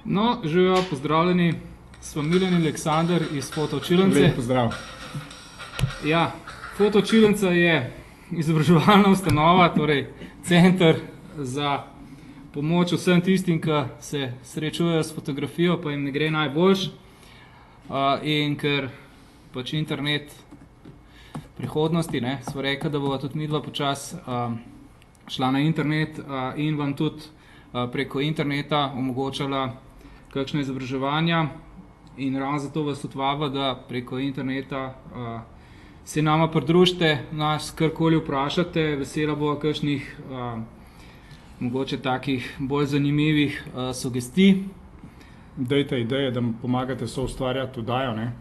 No, živijo, pozdravljeni, smo Milan in Aleksandar iz Fotočilence. Lep pozdrav. Ja, Fotočilnica je izobraževalna ustanova, torej center za pomoč vsem tistim, ki se srečujejo s fotografijo, pa jim ne gre najboljš. In ker pač internet prihodnosti, smo rekli, da bova tudi midva počas šla na internet in vam tudi preko interneta omogočala kakšne izobraževanja, in ravno zato vas tudi vaba, da preko interneta se nama pridružite, nas karkoli vprašate, vesela bova kakšnih mogoče takih bolj zanimivih sugestij. Dajte ideje, da mi pomagate soustvarjati oddajo, ne?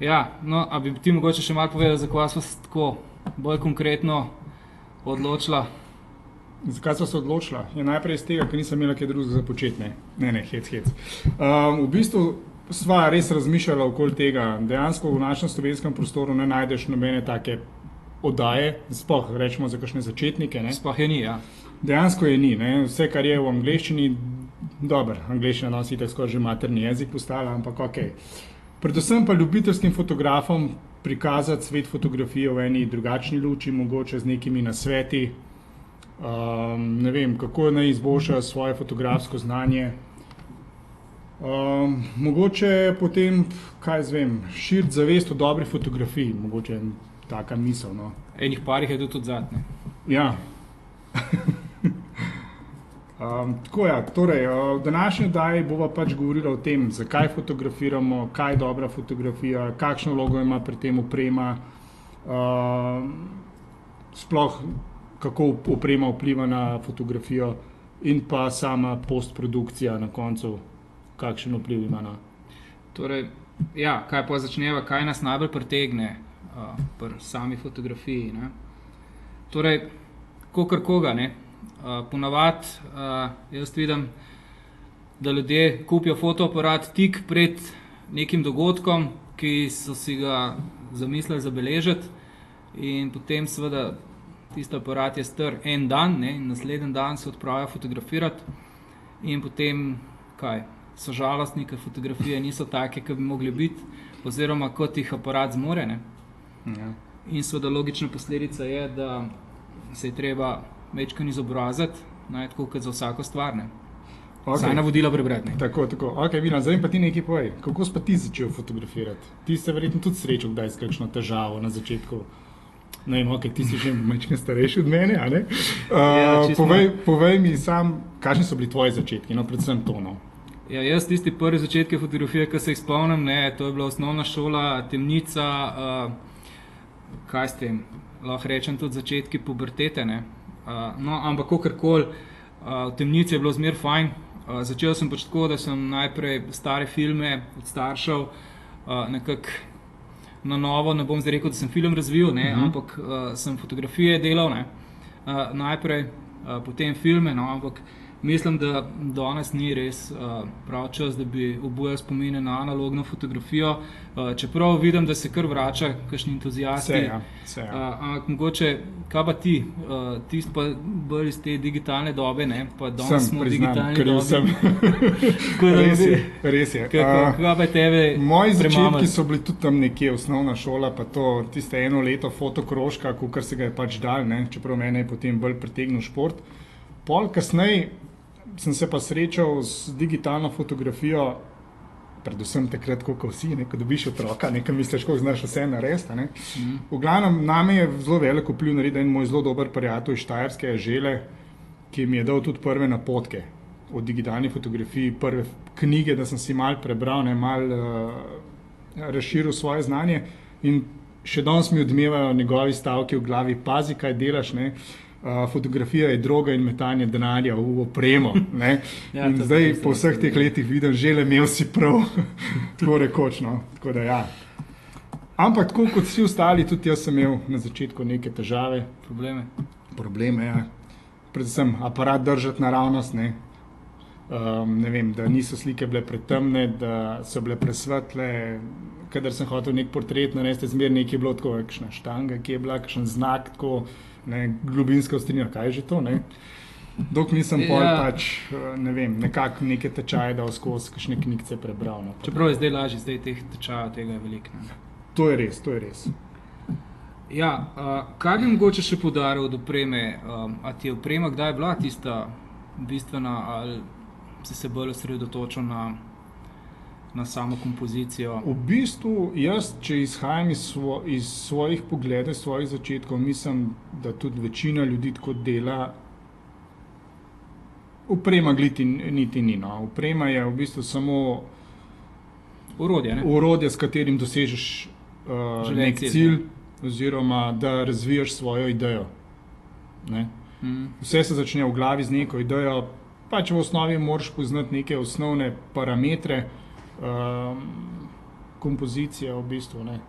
Ja, no, a bi ti mogoče še malo povedal, zakaj sva se tako bolj konkretno odločila? Zakaj sva se odločila? Je najprej iz tega, ker nisem imela kaj drugega za početi, ne? Ne, hec. V bistvu sva res razmišljala okoli tega. Dejansko v našem slovenskem prostoru ne najdeš nobene take oddaje, sploh rečemo za kakšne začetnike, ne? Sploh je ni, ja. Dejansko je ni, ne? Vse, kar je v angleščini, dobro, angleščina danes itak skoraj že materni jezik postala, ampak okej. Predvsem pa ljubiteljskim fotografom prikazati svet fotografije v eni drugačni luči, mogoče z nekimi nasveti, ne vem, kako naj izboljšajo svoje fotografsko znanje. Mogoče potem, kaj zvem, širiti zavest o dobri fotografiji, mogoče taka misel, no. Enih parih je tudi odzad, ne? Ja. Tako ja, torej, v današnji oddaji bova pač govorila o tem, zakaj fotografiramo, kaj je dobra fotografija, kakšno vlogo ima pri tem oprema, sploh kako oprema vpliva na fotografijo in pa sama postprodukcija na koncu, kakšen vpliv ima na. Torej, ja, kaj pa začneva, kaj nas najbolj pritegne pri sami fotografiji, ne? Torej, kakor koga, ne? Ponavadi jaz vidim, da ljudje kupijo fotoaparat tik pred nekim dogodkom, ki so si ga zamislili zabeležiti, in potem seveda tisti aparat je star en dan, ne, in naslednji dan se odpravijo fotografirati, in potem kaj? So žalostni, ker fotografije niso take, ki bi mogli biti, oziroma kot jih aparat zmore, ne? Ja. In seveda logična posledica je, da se je treba večkrat izobraziti, tako kot za vsako stvar, ne? Vsaj navodila prebrati, ne? Tako. Ok, Milan, zdaj pa ti nekaj povej. Kako si pa ti začel fotografirati? Ti si verjetno tudi srečal kdaj s kakšno težavo na začetku. Ne vem, ok, ti si že majčkeno starejši od mene, a ne? Povej mi sam, kakšni so bili tvoji začetki, no, predvsem to, no. Ja, jaz tisti prvi začetki fotografije, ki se jih spomnim, ne, to je bila osnovna šola, Temnica, kaj s tem, lahko rečem tudi začetki pubertete, ne. No, ampak kakorkoli, v Temnici je bilo zmer fajn. Začel sem pač tako, da sem najprej stare filme od staršev nekako na novo, ne bom zdaj rekel, da sem film razvil, ne, ampak sem fotografije delal, ne, najprej, potem filme, no, ampak mislim, da danes ni res prav čas, da bi obujal spomine na analogno fotografijo, čeprav vidim, da se kar vrača kakšni entuziasti. Vse. Ampak mogoče, kaj pa ti? Ti si pa bolj iz te digitalne dobe, ne? Pa danes smo v digitalni dobi. Res je. Kaj pa tebe moji začetki premamali? so bili tudi tam nekje, osnovna šola, pa to tiste eno leto fotokrožka, kakor se ga je pač dal, ne? Čeprav mene je potem bolj pritegnil šport. Pol kasneje sem se pa srečal z digitalno fotografijo, predvsem takrat, ko vsi, ko dobiš otroka, nekaj misliš, kako znaš vse narediti, ne. V glavnem, name je zelo velik vpliv naredil en moj zelo dober prijatelj iz Štajerske, Žele, ki mi je dal tudi prve napotke o digitalni fotografiji, prve knjige, da sem si malo prebral, malo razširil svoje znanje, in še danes mi odmevajo njegovi stavki v glavi: pazi, kaj delaš, ne. Fotografija je droga in metanje denarja v opremo, ne. Ja, in zdaj po vseh teh letih vidim, Žele, imel si prav, tako rekoč, no. Tako da ja. Ampak tako kot vsi ostali, tudi jaz sem imel na začetku neke težave. Probleme, ja. Predvsem aparat držati naravnost, ne. Ne vem, da niso slike bile pretemne, da so bile presvetle. Kadar sem hotel nek portret narediti, zmeraj nekaj je bilo tako, kakšna štanga, ki je bila, kakšen znak, tako, ne, globinska ostrina, kaj je že to, ne? Dok nisem pol Ja. pač, ne vem, nekako neke tečaje dal skozi, kakšne knjigce prebral. No. Čeprav je zdaj lažje, zdaj teh tečajev tega je veliko. Ne. To je res, to je res. Ja, kaj bi mogoče še poudaril od opreme? A ti je oprema kdaj bila tista bistvena ali si se bolj osredotočil na samo kompozicijo? V bistvu jaz, če izhajam iz svojih pogledov, iz svojih začetkov, mislim, da tudi večina ljudi tako dela. Oprema niti ni. No. Oprema je v bistvu samo Orodje, ne? orodje, s katerim dosežeš Željen nek cilj, cilj, oziroma da razviješ svojo idejo. Ne? Vse se začne v glavi z neko idejo, pač v osnovi moraš poznati neke osnovne parametre kompozicije, v bistvu ne?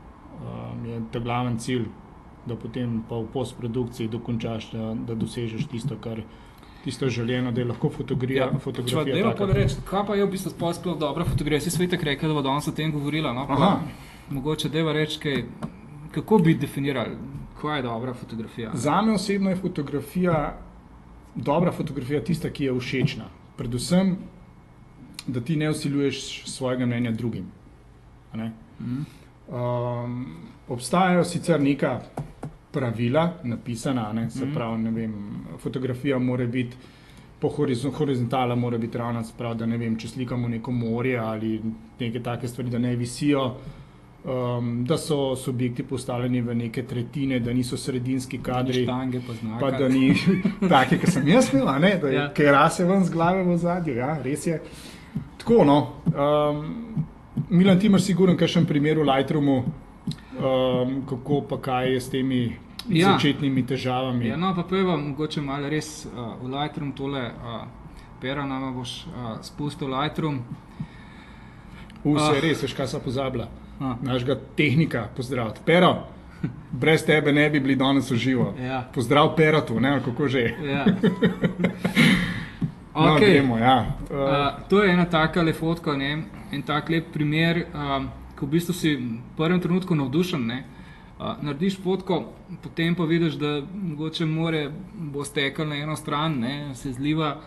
Je ta glaven cilj, da potem pa v postprodukciji dokončaš, da dosežeš tisto željeno, da je lahko fotografija Dajmo taka. reči, kaj pa je v bistvu sploh dobra fotografija? Si sva itak rekla, da bo danes o tem govorila. No? Aha. Mogoče dajva reči, kako bi definirali, kaj je dobra fotografija? Zame osebno je dobra fotografija tista, ki je všečna. Predvsem, da ti ne vsiljuješ svojega mnenja drugim. A ne? Obstajajo sicer neka pravila napisana, ne? Se pravi, ne vem, fotografija mora biti horizontala, mora biti ravna, se pravi, da ne vem, če slikamo neko morje ali neke take stvari, da ne visijo, da so subjekti postavljeni v neke tretjine, da niso sredinski kadri, Štange pa znaka. pa da ni take, ki sem jaz imel, ne? Da je Ja. kerase ven z glave v zadju, ja, res je. Tako, no. Milan, ti imaš sigurno kakšen primer v Lightroomu, kako pa kaj je s temi začetnimi težavami. Ja, no, pa pojva mogoče malo res v Lightroom tole, Pera, nama boš spustil Lightroom. Vse res, veš, kaj sva pozabila. A. Našega tehnika pozdraviti. Pero, brez tebe ne bi bili danes v živo. Ja. Pozdrav Peratu, ne, ali kako že. Ja. No, Okej. gremo, ja. To je ena taka fotka, ne? En tak lep primer, ko v bistvu si v prvem trenutku navdušen. Ne? Narediš fotko, potem pa vidiš, da mogoče more bo stekel na eno stran, ne? Se zliva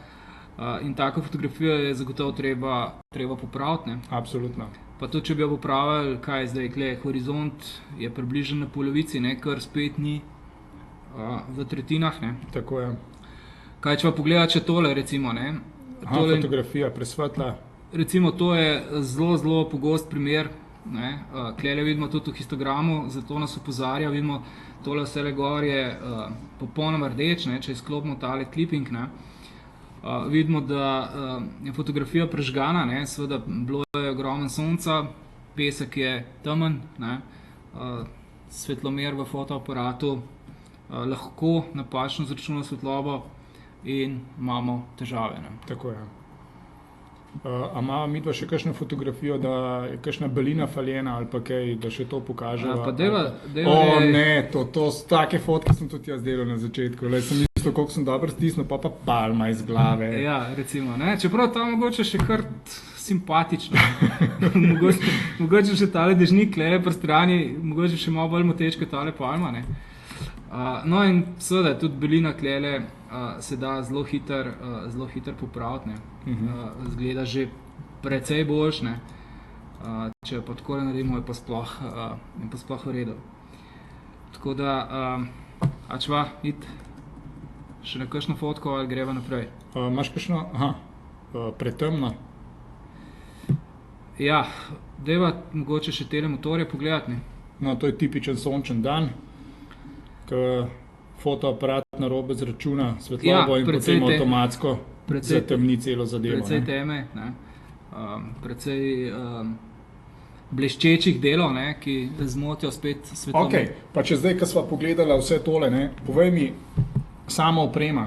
in tako fotografijo je zagotovo treba popraviti. Ne? Absolutno. Pa tudi, če bi jo popravili, kaj je zdaj, gled, horizont je približen na polovici, ne? Kar spet ni v tretjinah. Ne? Tako je. Kaj če pa pogledati še tole, recimo, ne? Fotografija presvetla. Recimo, to je zelo pogost primer. Klele vidimo tudi v histogramu, zato nas opozarja, vidimo tole vse gor je popolnoma rdeč, ne, če izklopimo tale clipping, ne. Vidimo, da je fotografija prežgana, ne, seveda bilo je ogromno sonca, pesek je temen, ne, svetlomer v fotoaparatu lahko napačno zračuna svetlobo in imamo težave. Ne. Tako je. A ima midva še kakšno fotografijo, da je kakšna belina faljena ali pa kaj, da še to pokaževa? Pa deva ne, take fotke sem tudi jaz delal na začetku. Le sem mislil, koliko sem dobro stisnil, pa palma iz glave. Ja, recimo, ne? Čeprav ta mogoče še kar simpatično. mogoče še tale dežnik, klele pri strani, mogoče še malo bolj moteč kot tale palma. Ne? No in seveda tudi belina klele se da zelo hiter popraviti. Zgleda že precej boljš, ne? Če pa tako naredimo, je pa sploh v redu. Tako da, a čva iti še na kakšno fotko ali greva naprej? Imaš kakšno? Pretemno? Ja, dajva mogoče še tele motorje pogledati. Ne? No, to je tipičen sončen dan, ko fotoaparat narobe zračuna svetlobo in potem avtomatsko zatemni celo zadevo. Precej teme, ne? Precej bleščečih delov, ne? Ki zmotijo spet svetlobo. Ok, pa če zdaj, ko sva pogledala vse tole, ne? Povej mi sama oprema.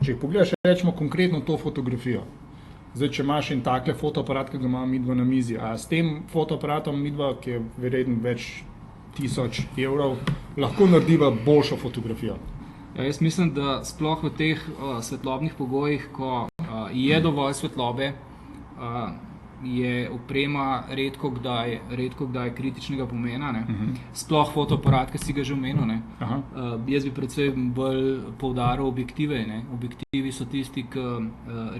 Če pogledaš, rečemo konkretno to fotografijo. Zdaj, če imaš en takle fotoaparat, ki ga imamo midva na mizi, a s tem fotoaparatom midva, ki je verjetno več 1000 evrov, lahko narediva boljšo fotografijo? Ja, jaz mislim, da sploh v teh svetlobnih pogojih, ko je dovolj svetlobe, je oprema redko kdaj kritičnega pomena, ne. Sploh fotoaparat, ki si ga že omenil, ne. Jaz bi predvsem bolj poudaril objektive, ne. Objektivi so tisti, ki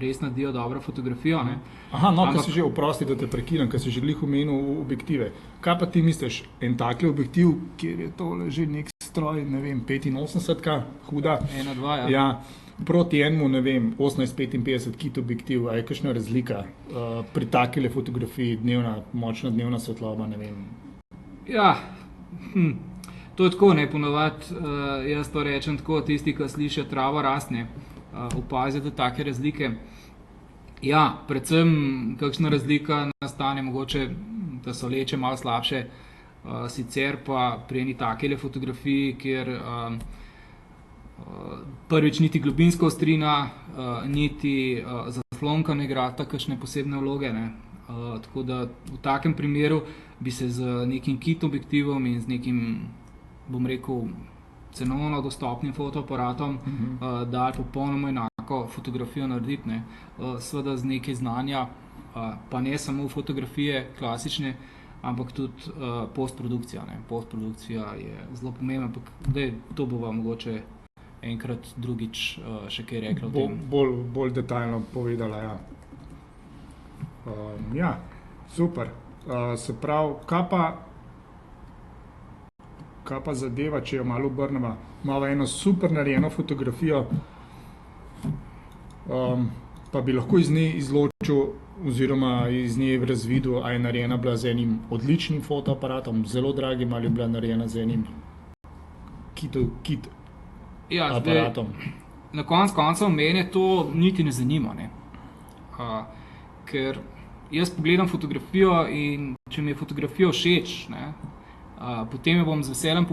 res naredijo dobro fotografijo, ne. Ko si že, oprosti, da te prekinem, ker si že glih omenil objektive. Kaj pa ti misliš, en takle objektiv, kjer je tole že nek stroj, ne vem, 85-ka, huda? 1.2, ja. Ja. Proti enemu, ne vem, 18-55 kit objektiv, a je kakšna razlika pri takile fotografiji, močna dnevna svetloba, ne vem? Ja, to je tako, ne, ponovadi jaz to rečem tako, tisti, ki slišijo trava rastne, opazite take razlike. Ja, predvsem kakšna razlika nastane, mogoče, da so leče malo slabše, sicer pa pri eni takele fotografiji, kjer prvič niti globinska ostrina, niti zaslonka ne igrata kakšne posebne vloge, ne. Tako da v takem primeru bi se z nekim kit objektivom in z nekim, bom rekel, cenovno dostopnim fotoaparatom dali popolnoma enako fotografijo narediti, ne. Seveda z nekaj znanja, pa ne samo fotografije klasične, ampak tudi postprodukcija, ne. Postprodukcija je zelo pomembna, ampak to bova mogoče enkrat drugič še kaj rekla o tem. Bolj detaljno povedala, ja. Ja, super. Se pravi, kaj pa zadeva, če jo malo obrneva, imamo eno super narejeno fotografijo, pa bi lahko iz nje izločil oziroma iz nje razvidel, a je narejena bila z enim odličnim fotoaparatom, zelo dragim, ali je bila narejena z enim kit aparatom. Na koncu mene to niti ne zanima, ne. Ker jaz pogledam fotografijo in če mi je fotografija všeč, ne, potem jo bom z veseljem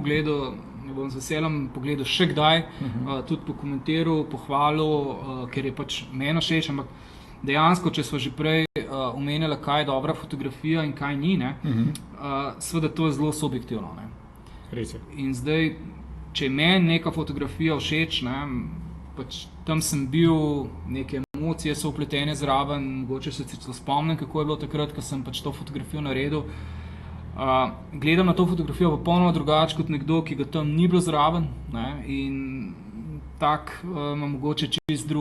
pogledal še kdaj, tudi pokomentiral, pohvalil, ker je pač meni všeč, ampak dejansko, če sva že prej omenjala, kaj je dobra fotografija in kaj ni, ne, seveda to je zelo subjektivno, ne. Res je. In zdaj, če je meni neka fotografija všeč, ne, pač tam sem bil, neke emocije so vpletene zraven, mogoče se spomnim, kako je bilo takrat, ko sem pač to fotografijo naredil. Gledam na to fotografijo popolnoma drugače kot nekdo, ki ga tam ni bilo zraven, ne, in tak ima mogoče čist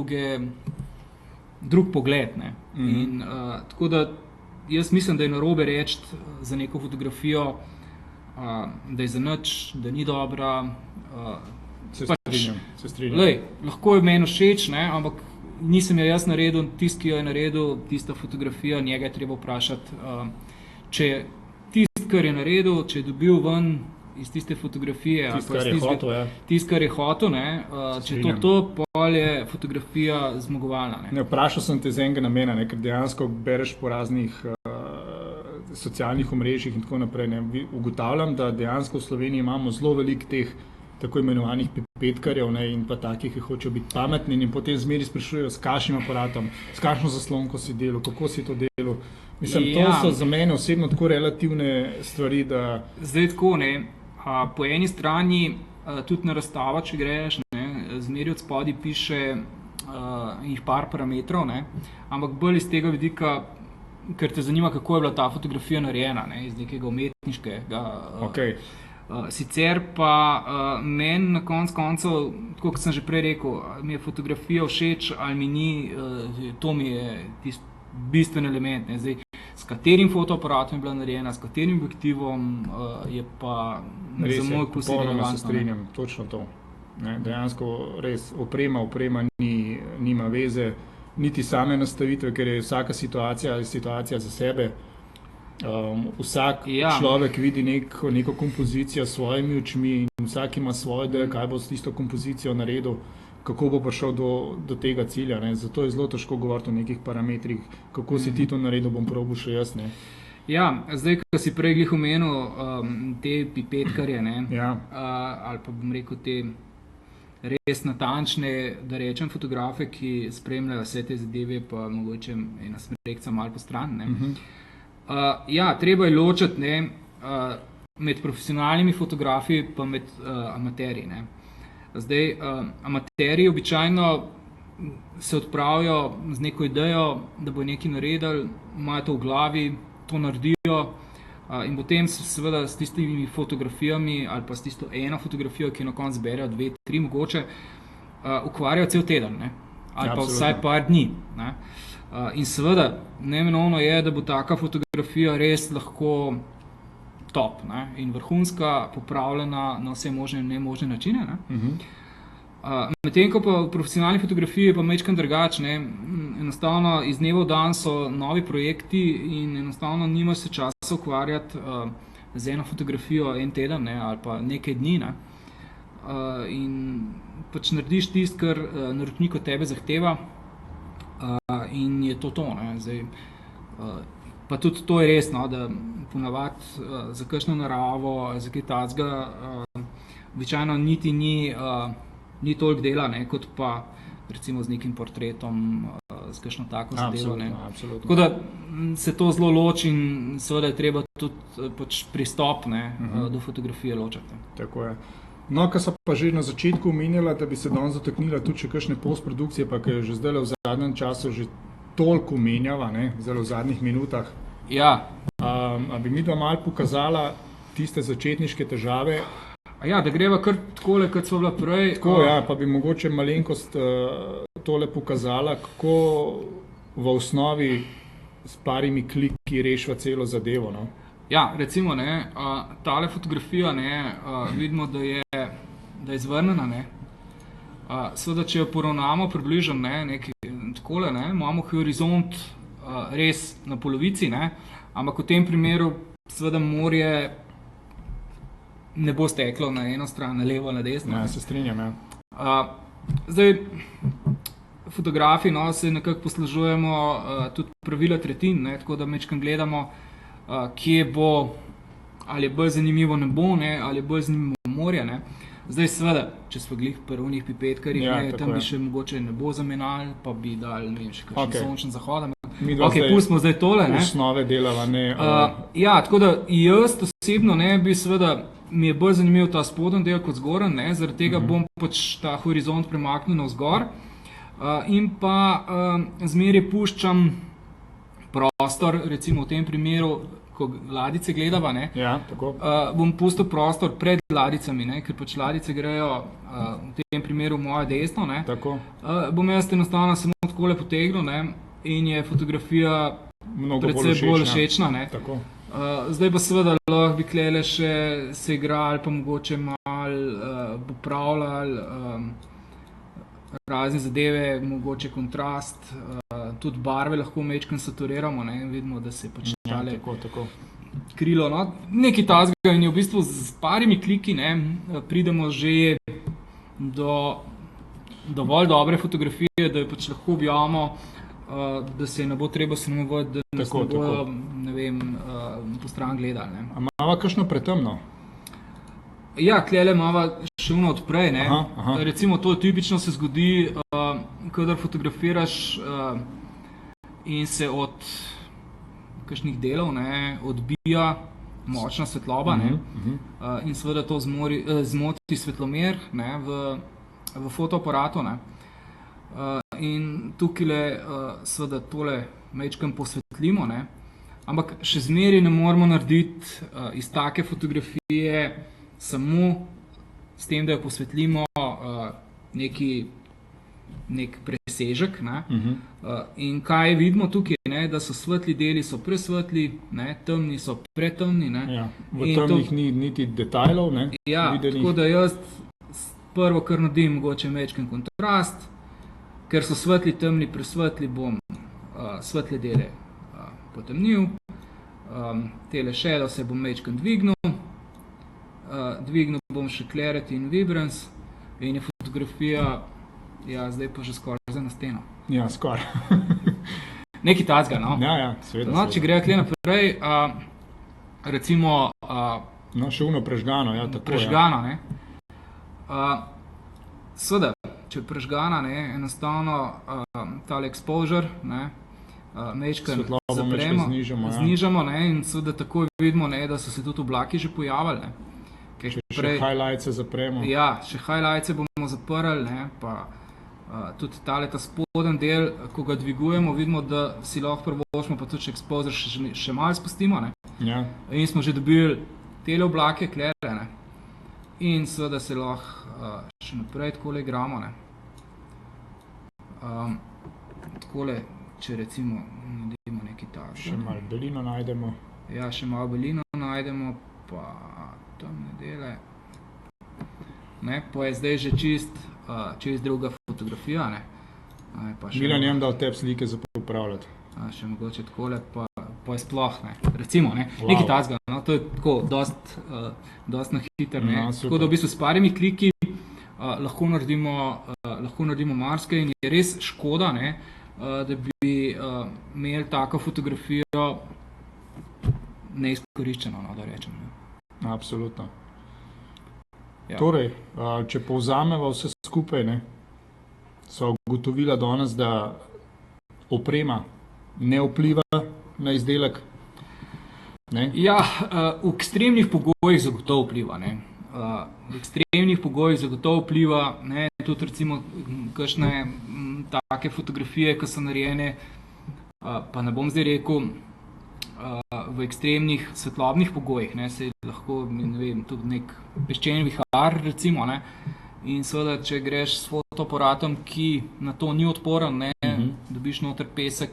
drug pogled, ne. In tako da jaz mislim, da je narobe reči za neko fotografijo, da je zanič, da ni dobra. Se strinjam. Lej, lahko je meni všeč, ne, ampak nisem jo jaz naredil, tisti, ki jo je naredil, tista fotografija, njega je treba vprašati, če tisti, kar je naredil, če je dobil ven iz tiste fotografije, tisti, kar je hotel, ne, če je to, pol je fotografija zmagovalna, ne. Vprašal sem te z enega namena, ne, ker dejansko bereš po raznih socialnih omrežjih in tako naprej, ne. Ugotavljam, da dejansko v Sloveniji imamo zelo veliko teh tako imenovanih pipetkarjev, ne, in pa takih, ki hočejo biti pametni in potem zmeri sprašujejo, s kakšnim aparatom, s kakšno zaslonko si delal, kako si to delal. Mislim, to so za mene osebno tako relativne stvari, da... Zdaj tako, ne, po eni strani tudi na razstavo, če greš, ne, zmeri od spodaj piše jih par parametrov, ne, ampak bolj iz tega vidika, ker te zanima, kako je bila ta fotografija narejena, ne, iz nekega umetniškega. Sicer pa meni na koncev, tako kot sem že prej rekel, mi je fotografija všeč ali mi ni, to mi je tisti bistven element, ne. Zdaj, s katerim fotoaparatom je bila narejena, s katerim objektivom, je pa za moj okus irelevantno. Popolnoma se strinjam, točno to. Ne, dejansko res oprema nima veze, niti same nastavitve, ker je vsaka situacija za sebe. Vsak človek vidi neko kompozicijo s svojimi očmi in vsak ima svoje ideje, kaj bo s tisto kompozicijo naredil, kako bo prišel do tega cilja, ne. Zato je zelo težko govoriti o nekih parametrih, kako si ti to naredil, bom probal še jaz, ne. Ja, zdaj, ko si prej glih omenil te pipetkarje, ne, ali pa bom rekel te res natančne, da rečem, fotografe, ki spremljajo vse te zadeve, pa mogoče ena smrekca malo po stran, ne. Ja, treba je ločiti, ne, med profesionalnimi fotografi pa med amaterji, ne. Zdaj, amaterji običajno se odpravijo z neko idejo, da bo nekaj naredili, imajo to v glavi, to naredijo. In potem se seveda s tistimi fotografijami ali pa s tisto eno fotografijo, ki jo na koncu zberejo, 2, 3 mogoče, ukvarjajo cel teden, ne? Ali pa vsaj par dni. Ne? In seveda, neimenovno je, da bo taka fotografija res lahko top, ne? In vrhunska, popravljena na vse možne in nemožne načine. Ne? Medtem ko pa v profesionalni fotografiji je pa majčkeno drugače, enostavno iz dneva v dan so novi projekti in enostavno nima se časa ukvarjati z eno fotografijo en teden, ne, ali pa nekaj dni, ne. In pač narediš tisto, kar naročnik od tebe zahteva, in je to, ne. Zdaj, pa tudi to je res, no, da ponavadi za kakšno naravo, za kaj takega, običajno niti ni toliko dela, ne, kot pa recimo z nekim portretom, z kakšno tako zadevo. Absolutno. Tako da se to zelo loči in seveda je treba tudi pač pristop, ne, do fotografije ločiti. Tako je. No, kar so pa že na začetku omenjala, da bi se danes dotaknila tudi še kakšne postprodukcije, pa ki je že zdaj v zadnjem času že toliko omenjava, ne, zdaj v zadnjih minutah. Ja. A bi mi dva malo pokazala tiste začetniške težave? Ja, da greva kar takole, kot smo bila prej. Tako, ja, pa bi mogoče malenkost tole pokazala, kako v osnovi s parimi kliki rešiva celo zadevo, no? Ja, recimo, ne, tale fotografija, ne, vidimo, da je zvrnjena, ne. Seveda, če jo poravnamo približno, ne, takole, ne, imamo horizont res na polovici, ne, ampak v tem primeru seveda morje ne bo steklo na eno stran, na levo, na desno. Ja, se strinjam, ja. Zdaj, fotografi, no, se nekako poslužujemo tudi pravila tretjin, ne, tako da majčkeno gledamo, kje bo, ali je bolj zanimivo nebo, ne, ali je bolj zanimivo morje, ne. Zdaj, seveda, če smo glih pri onih pipetkarjih, Ja, ne, tako tam bi je. še mogoče nebo zamenjali, pa bi dali, ne vem, še kakšen Okej. sončen zahod. Midva zdaj pustimo zdaj tole, ne. osnove delava, ne. Ja, tako da jaz osebno, ne, bi seveda, mi je bolj zanimiv ta spodnji del kot zgornji, ne, zaradi tega bom pač ta horizont premaknil navzgor, in pa zmeraj puščam prostor, recimo v tem primeru, ko ladice gledava, ne, Ja, tako. bom pustil prostor pred ladicami, ne, ker pač ladice grejo v tem primeru moje desno, ne. Tako. Bom jaz enostavno samo takole potegnil, ne, in je fotografija Mnogo precej bolj všečna, ne. Tako. Zdaj pa seveda lahko bi klele še se igrali, pa mogoče malo popravljali razne zadeve, mogoče kontrast, tudi barve lahko majčkeno saturiramo, ne, vidimo, da se pač tale Tako. krilo, no, nekaj takega in je v bistvu z parimi kliki, ne, pridemo že do dovolj dobre fotografije, da jo pač lahko objavimo, da se ne bo treba sramovati, da nas Tako, ne bojo, tako. ne vem, po stran gledali, ne. A imava kakšno pretemno? Ja, tlele imava še ono odprej, ne. Aha. Recimo to tipično se zgodi, kadar fotografiraš in se od kakšnih delov, ne, odbija močna svetloba, ne, in seveda to zmoti svetlomer, ne, v fotoaparatu, ne. In tukajle seveda tole majčkeno posvetlimo, ne, ampak še zmeraj ne moremo narediti iz take fotografije samo s tem, da jo posvetlimo nek presežek, ne. In kaj vidimo tukaj, ne, da so svetli deli so presvetli, ne, temni so pretemni, ne. Ja. V In to- temnih ni niti detajlov, ne? Ja, videnih. tako da jaz prvo, kar naredim, mogoče majčken kontrast, ker so svetli, temni, presvetli, bom svetle dele potemnil, tele shadow se bom majčken dvignil, dvignil bom še clarity in vibrance in je fotografija, ja, zdaj pa že skoraj za na steno. Ja, skoraj. Nekaj takega, no. Ja, seveda. No, če gre tle naprej, recimo No, še uno prežgano, ja, tako. prežgana, ne. Seveda, če je prežgana, ne, enostavno tale exposure, ne, majčkeno Svetlobo zapremo, majčkeno znižamo, ne, in seveda takoj vidimo, ne, da so se tudi oblaki že pojavili, ne. Kaj Še highlights zapremo. Ja, še highlights bomo zaprli, ne, pa Tudi ta spoden del, ko ga dvigujemo, vidimo, da si lahko prvošmo, pa tudi exposure še malo spustimo. Ne? Ja. In smo že dobili tele oblake, klere, ne? In seveda se lahko še naprej takole igramo. Ne? Takole, če recimo naredimo nekaj takega. Še malo belino najdemo. Ja, še malo belino najdemo, pa temne dele. Ne, pa je zdaj že čist druga fotografija. Ne. Milan, jem dal tebi slike za popravljati. Še mogoče takole, pa je sploh, ne. Recimo, ne. Wow. Nekaj takega, no, to je tako dost na hiter, ne. No, tako da v bistvu s parimi kliki lahko naredimo marsikaj in je res škoda, ne, da bi imeli tako fotografijo neizkoriščeno, no, da rečem. Ne. Absolutno. Ja. Torej, če povzameva vse skupaj, ne, so ugotovila danes, da oprema ne vpliva na izdelek? Ne? Ja, v ekstremnih pogojih zagotovo vpliva. Ne. V ekstremnih pogojih zagotovo vpliva, ne, tudi recimo kakšne take fotografije, ki so narejene, pa ne bom zdaj rekel, v ekstremnih svetlobnih pogojih, ne, se lahko, ne vem, tudi nek peščen vihar, recimo, ne, in seveda, če greš s fotoaparatom, ki na to ni odporen, ne, dobiš noter pesek,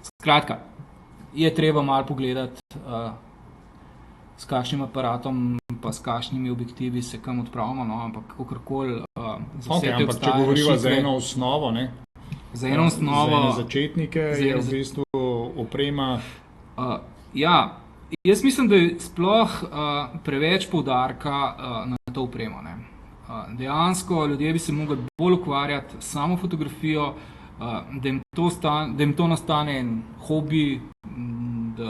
skratka, je treba malo pogledati, s kakšnim aparatom, pa s kakšnimi objektivi se kam odpravimo, no, ampak kakorkoli, za vse te ampak če govoriva za eno osnovo, ne, za eno osnovo, za ene začetnike je v bistvu oprema. Ja, jaz mislim, da je sploh preveč poudarka na to opremo. Ne. Dejansko ljudje bi se mogli bolj ukvarjati s samo fotografijo, da jim to nastane en hobi,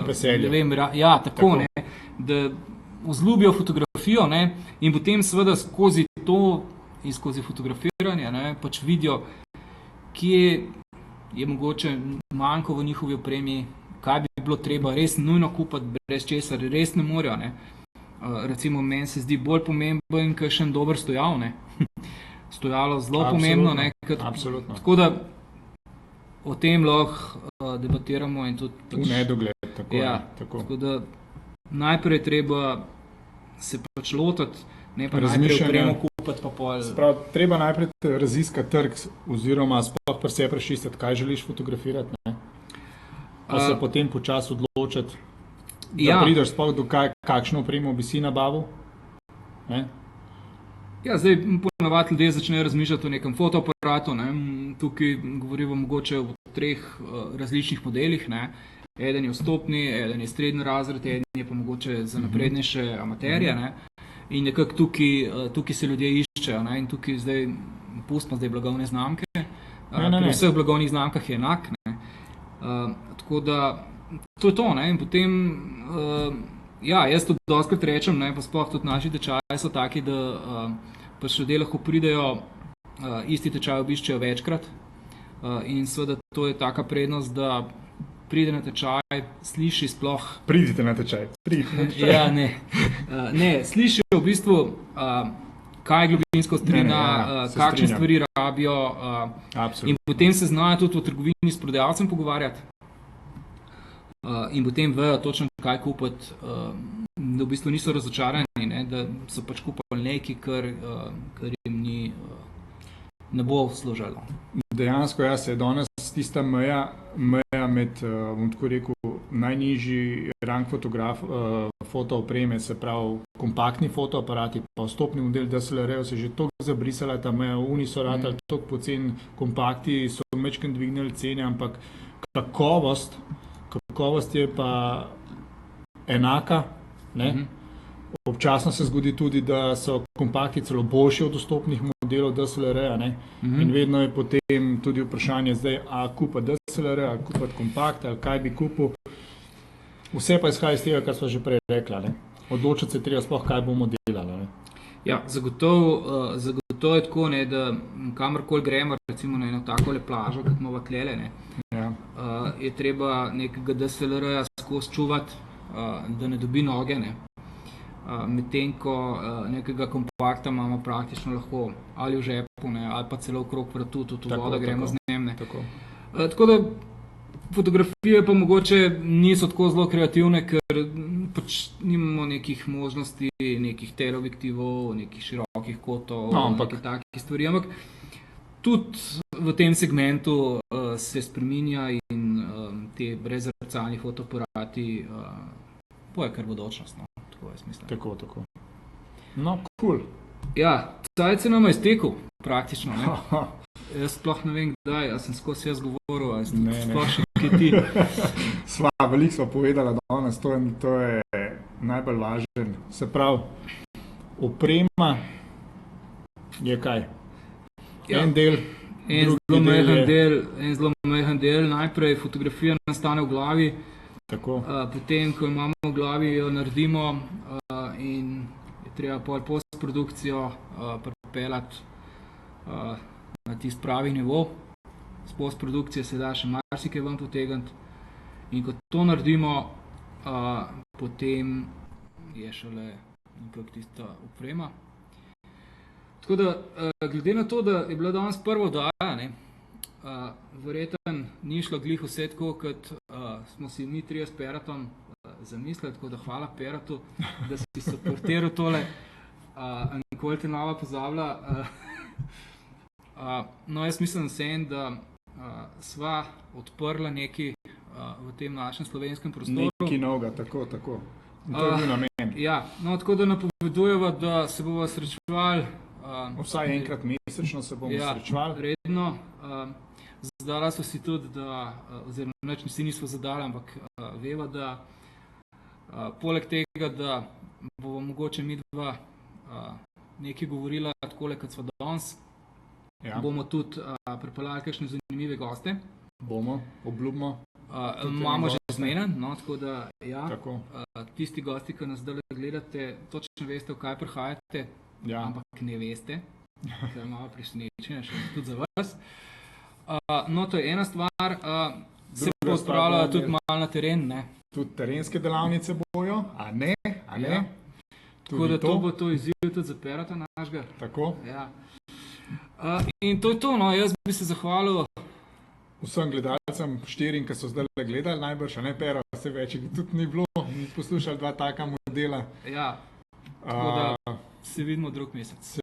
veselje. Ne vem, ja, tako, ne, da vzljubijo fotografijo, ne, in potem seveda skozi to in skozi fotografiranje, ne, pač vidijo, kje je mogoče manjko v njihovi opremi, kaj bi bilo treba res nujno kupiti, brez česar res ne morejo. Ne. Recimo, meni se zdi bolj pomemben kakšen dober stojal. Ne. Stojalo zelo pomembno. Ne, absolutno. Tako da o tem lahko debatiramo in tudi v nedogled. Tako, ja, tako. Tako da najprej treba se pač lotiti, ne pa najprej opremo kupiti, pa pol. Sprav, treba najprej raziskati trg oziroma sploh pri sebi prečistiti, kaj želiš fotografirati. Ne. Pa se potem počasi odločiti, da prideš sploh do kakšno opremo bi si nabavil? Ne? Ja, zdaj ponavadi ljudje začnejo razmišljati o nekem fotoaparatu. Ne? Tukaj govorimo mogoče o 3 različnih modelih. Ne? Eden je vstopni, eden je srednji razred, eden je pa mogoče za naprednejše amaterje. Ne? In nekako tukaj se ljudje iščejo. Ne? In tukaj zdaj, pustimo zdaj blagovne znamke. Pri vseh blagovnih znamkah je enak. Ne? Tako da, to je to, ne, in potem, ja, jaz tudi dostikrat rečem, ne, pa sploh tudi naši tečaji so taki, da pač ljudje lahko pridejo, isti tečaj obiščejo večkrat, in seveda to je taka prednost, da pride na tečaj, sliši sploh... Pridite na tečaj. Ja, ne, sliši v bistvu, kaj je globinska ostrina, kakšne stvari rabijo, in potem se znajo tudi v trgovini s prodajalcem pogovarjati. In potem vejo točno, kaj kupiti, da v bistvu niso razočarani, ne, da so pač kupili nekaj, kar jim ne bo služilo. Dejansko, ja, se je danes tista meja med, bom tako rekel, najnižji rang fotoopreme, se pravi kompaktni fotoaparati, pa vstopni model DSLR-jev se že toliko zabrisala ta meja, oni so ratali toliko poceni, kompakti so majčkeno dvignili cene, ampak kakovost je pa enaka. Ne? Občasno se zgodi tudi, da so kompakti celo boljši od dostopnih modelov DSLR-ja. In vedno je potem tudi vprašanje zdaj, a kupiti DSLR, a kupiti kompakt, ali kaj bi kupil. Vse pa izhaja iz tega, kar sva že prej rekla. Ne? Odločiti se treba sploh, kaj bomo delali. Ne? Ja, zagotovo je tako, ne, da kamorkoli gremo, recimo na eno takole plažo, kot imamo tlele, ne, je treba nekega DSLR-ja skozi čuvati, da ne dobi noge. Ne. Medtem ko nekega kompakta imamo praktično lahko ali v žepu ne, ali pa celo okrog vrtu, tudi Tako, voda gremo tako. z njim. Ne. Tako. Tako da fotografije pa mogoče niso tako zelo kreativne, ker pač nimamo nekih možnosti, nekih teleobjektivov, nekih širokih kotov, No, ampak- nekih takih stvari, ampak tudi v tem segmentu se spreminja in te brezrcalni fotoaparati poje kar bodočnost, no, tako jaz mislim. Tako. No, cool. Ja, cajt se nam je iztekel praktično, ne. Jaz sploh ne vem kdaj, a sem skozi jaz govoril, a sem Ne. sploh še kaj ti. Veliko sva povedala danes, to je najbolj važen. Se pravi, oprema je kaj? Ja. En del, En zelo majhen del, najprej fotografija nastane v glavi, tako, potem, ko imamo v glavi, jo naredimo in je treba pol postprodukcijo pripeljati na tisti pravi nivo. S postprodukcije se da še marsikaj ven potegniti in ko to naredimo, potem je šele nekako tista oprema. Tako da, glede na to, da je bila danes prva oddaja, ne, verjetno ni šlo glih vse tako, kot smo si mi trije s Peratom zamislili, tako da hvala Peratu, da si suportiral tole. Nikoli te nova pozabila. No, jaz mislim vseeno, da sva odprla nekaj v tem našem slovenskem prostoru. nekaj novega, tako. In to je bil namen. Ja, no, tako da napovedujeva, da se bomo srečevali Vsaj enkrat mesečno se bomo srečevali. redno. Zadala so si tudi, da, oziroma nič si nismo zadala, ampak veva, da poleg tega, da bomo mogoče midva nekaj govorila takole, kot sva danes, Ja, bomo tudi pripeljali kakšne zanimive goste. bomo, obljubimo. Imamo že goste. zmenen, no, tako da ja, Tako, tisti gosti, ki nas zdaj gledate, točno veste, v kaj prihajate, ja. ampak ne veste. To je malo presenečenje, še tudi za vas. No, to je ena stvar. Se Druga bo stvar spravljala pa tudi je- malo na teren, ne. Tudi terenske delavnice bojo, a ne? Ja. Tako Tudi da to bo to izziv tudi za Perata našega. Tako. Ja. In to je to, no, jaz bi se zahvalil. Vsem gledalcem, 4, ki so zdaj gledali, najbrž, a ne Pero, vse več jih tudi ni bilo, in poslušali dva taka modela. Ja, tako da se vidimo drug mesec.